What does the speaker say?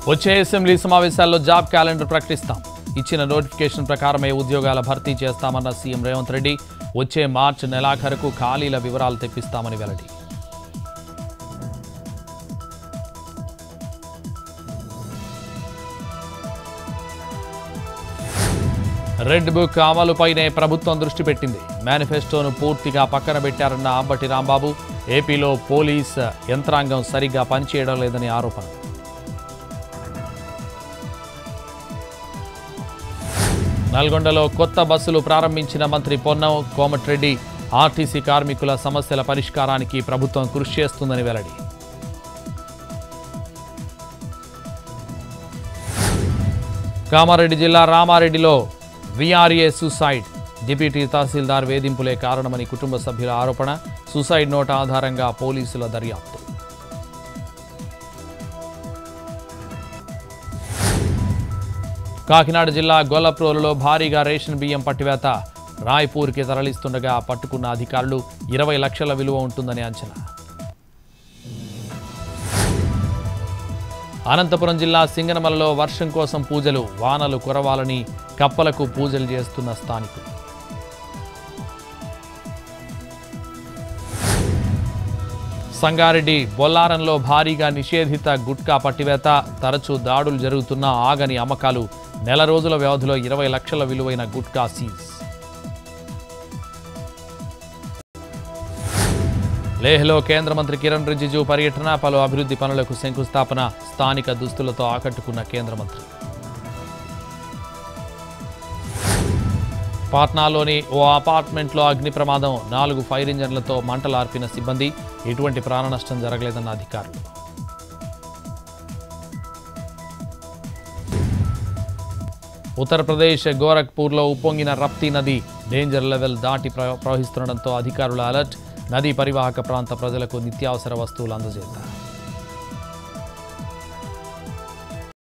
వచ్చే అసెంబ్లీ సమావేశాల్లో job calendar ప్రకటిస్తాం. ఇచ్చిన నోటిఫికేషన్ ప్రకారమే ఉద్యోగాల భర్తీ చేస్తామన్న సీఎం రేవంత్ రెడ్డి. వచ్చే మార్చి నెలాఖరుకు ఖాళీల వివరాలు తెప్పిస్తామని వెల్లడి. రెడ్ బుక్ అమలుపైనే ప్రభుత్వం దృష్టి పెట్టింది. మేనిఫెస్టోను పూర్తిగా పక్కన పెట్టారన్న అంబటి రాంబాబు. ఏపీలో పోలీస్ యంత్రాంగం సరిగ్గా పనిచేయడం లేదని ఆరోపణ. నల్గొండలో కొత్త బస్సులు ప్రారంభించిన మంత్రి పొన్నం కోమటిరెడ్డి. ఆర్టీసీ కార్మికుల సమస్యల పరిష్కారానికి ప్రభుత్వం కృషి చేస్తుందని వెల్లడి. కామారెడ్డి జిల్లా రామారెడ్డిలో వీఆర్ఏ సూసైడ్. డిప్యూటీ తహసీల్దార్ వేధింపులే కారణమని కుటుంబ సభ్యుల ఆరోపణ. సూసైడ్ నోట్ ఆధారంగా పోలీసుల దర్యాప్తు. కాకినాడ జిల్లా గొల్లప్రోలులో భారీగా రేషన్ బియ్యం పట్టివేత. రాయ్పూర్కి తరలిస్తుండగా పట్టుకున్న అధికారులు 20 లక్షల విలువ ఉంటుందని అంచనా. అనంతపురం జిల్లా సింగనమలలో వర్షం కోసం పూజలు. వానలు కురవాలని కప్పలకు పూజలు చేస్తున్న స్థానికులు. సంగారెడ్డి బొల్లారంలో భారీగా నిషేధిత గుట్కా పట్టివేత. తరచూ దాడులు జరుగుతున్నా ఆగని అమ్మకాలు. నెల రోజుల వ్యవధిలో 20 లక్షల విలువైన గుట్కా సీజ్. లేహ్లో కేంద్ర మంత్రి కిరణ్ రిజిజు పర్యటన. పలు అభివృద్ధి పనులకు శంకుస్థాపన. స్థానిక దుస్తులతో ఆకట్టుకున్న కేంద్ర మంత్రి. పాట్నాలోని ఓ అపార్ట్మెంట్లో అగ్ని ప్రమాదం. 4 ఫైర్ ఇంజన్లతో మంటలార్పిన సిబ్బంది. ఎటువంటి ప్రాణ నష్టం జరగలేదన్న అధికారులు. ఉత్తరప్రదేశ్ గోరఖ్పూర్లో ఉప్పొంగిన రప్తి నది. డేంజర్ లెవెల్ దాటి ప్రవహిస్తుండటంతో అధికారుల అలర్ట్. నదీ పరివాహక ప్రాంత ప్రజలకు నిత్యావసర వస్తువులు అందజేశారు.